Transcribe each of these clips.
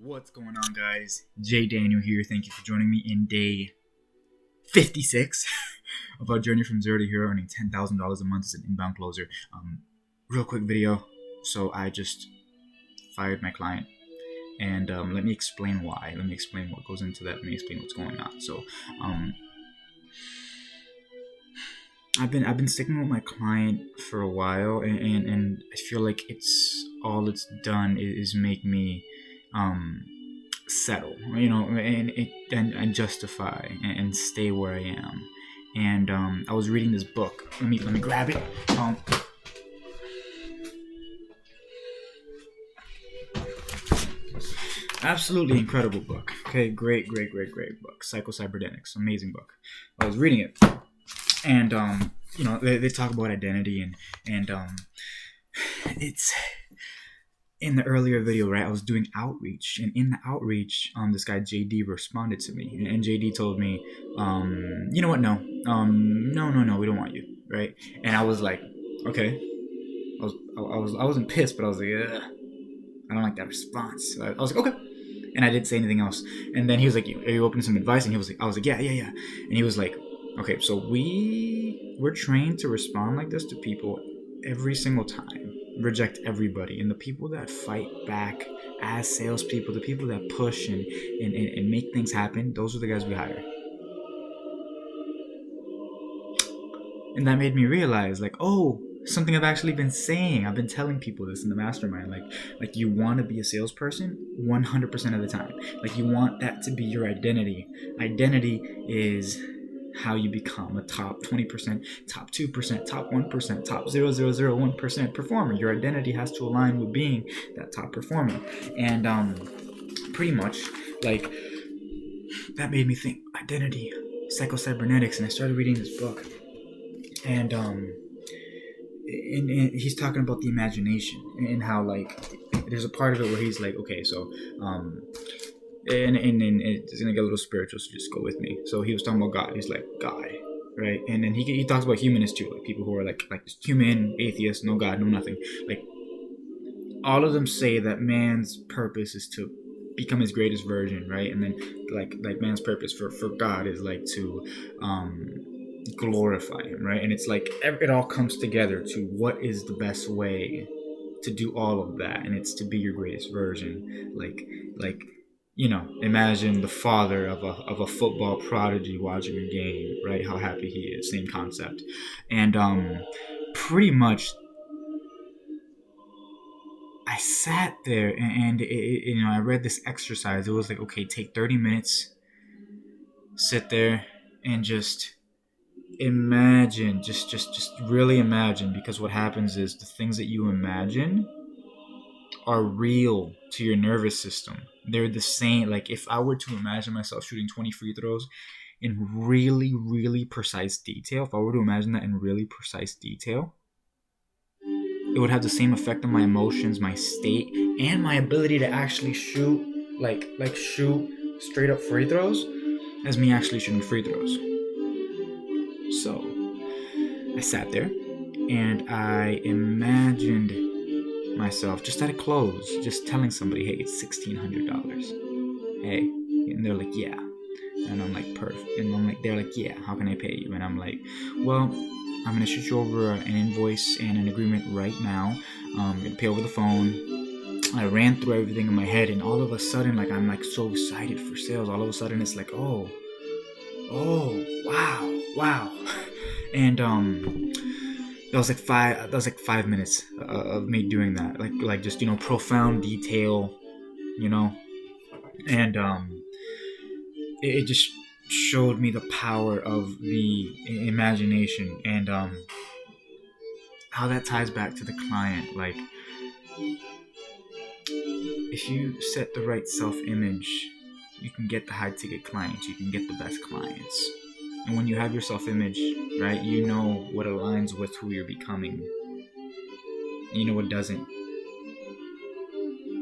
What's going on, guys? Jay Daniel here. Thank you for joining me in day 56 of our journey from zero to hero, earning $10,000 a month as an inbound closer. Real quick video. So I just fired my client, and let me explain why. Let me explain what goes into that. Let me explain what's going on. So I've been sticking with my client for a while, and I feel like it's done is make me settle, and justify and stay where I am. And I was reading this book. Let me grab it. Absolutely incredible book. Okay, great book. Psycho-Cybernetics, amazing book. I was reading it, and they talk about identity, and it's in the earlier video, right? I was doing outreach, and in the outreach, this guy JD responded to me, and JD told me, you know what? No, we don't want you, right? And I was like, okay. I wasn't pissed, but I was like, ugh, I don't like that response. I was like, okay. And I didn't say anything else. And then he was like, are you open to some advice? And I was like, yeah. And he was like, okay, so we're trained to respond like this to people every single time, reject everybody. And the people that fight back as salespeople, the people that push and make things happen, those are the guys we hire. And that made me realize, like, oh, something I've actually been saying. I've been telling people this in the mastermind. Like you want to be a salesperson 100% of the time. Like, you want that to be your identity. Identity is how you become a top 20%, top 2%, top 1%, top 0.001% performer. Your identity has to align with being that top performer. And pretty much, like, that made me think identity, psycho-cybernetics, and I started reading this book. And he's talking about the imagination and how, like, there's a part of it where he's like, okay, so and it's gonna get a little spiritual, so just go with me. So he was talking about God. He's like, God, right? And then he talks about humanists too, like people who are like human atheists, no God, no nothing. Like, all of them say that man's purpose is to become his greatest version, right? And then like man's purpose for God is like to glorify him, right? And it's like it all comes together to what is the best way to do all of that, and it's to be your greatest version. Like imagine the father of a football prodigy watching a game, right? How happy he is. Same concept. And pretty much I sat there and I read this exercise. It was like, okay, take 30 minutes, sit there and just imagine, just really imagine, because what happens is the things that you imagine are real to your nervous system. They're the same. Like, if I were to imagine myself shooting 20 free throws in really, really precise detail, if I were to imagine that in really precise detail, it would have the same effect on my emotions, my state, and my ability to actually shoot, like shoot straight up free throws, as me actually shooting free throws. So I sat there and I imagined myself just at a close, just telling somebody, hey, it's $1,600. Hey, and they're like, yeah. And I'm like, perfect. And I'm like, they're like, yeah, how can I pay you? And I'm like, well, I'm gonna shoot you over an invoice and an agreement right now. I'm gonna pay over the phone. I ran through everything in my head, and all of a sudden, like, I'm like so excited for sales. All of a sudden, it's like, oh, wow. And that was like 5 minutes of me doing that, like just profound detail, and it just showed me the power of the imagination, and how that ties back to the client. Like, if you set the right self-image, you can get the high-ticket clients, you can get the best clients. And when you have your self-image, right, you know what aligns with who you're becoming, and you know what doesn't.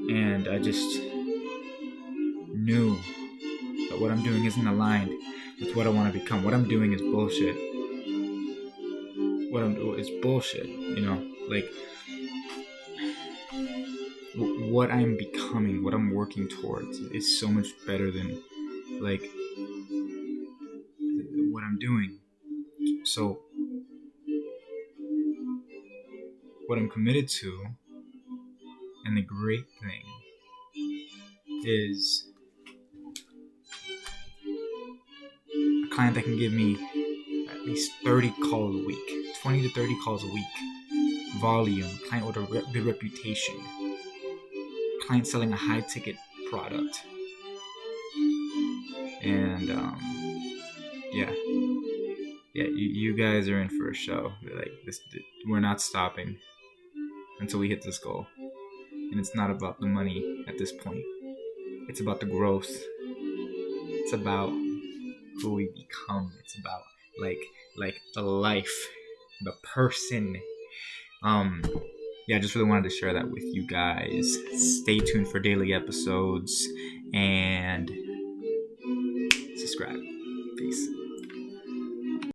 And I just knew that what I'm doing isn't aligned with what I want to become. What I'm doing is bullshit. What I'm doing is bullshit, like, what I'm becoming, what I'm working towards is so much better than like what I'm doing. So what I'm committed to, and the great thing is a client that can give me at least 30 calls a week, 20 to 30 calls a week, volume, client with a good reputation, client selling a high ticket product, and yeah, you guys are in for a show. Like this, we're not stopping until we hit this goal, and it's not about the money at this point. It's about the growth. It's about who we become. It's about like the life, the person. Yeah, I just really wanted to share that with you guys. Stay tuned for daily episodes and subscribe. Peace.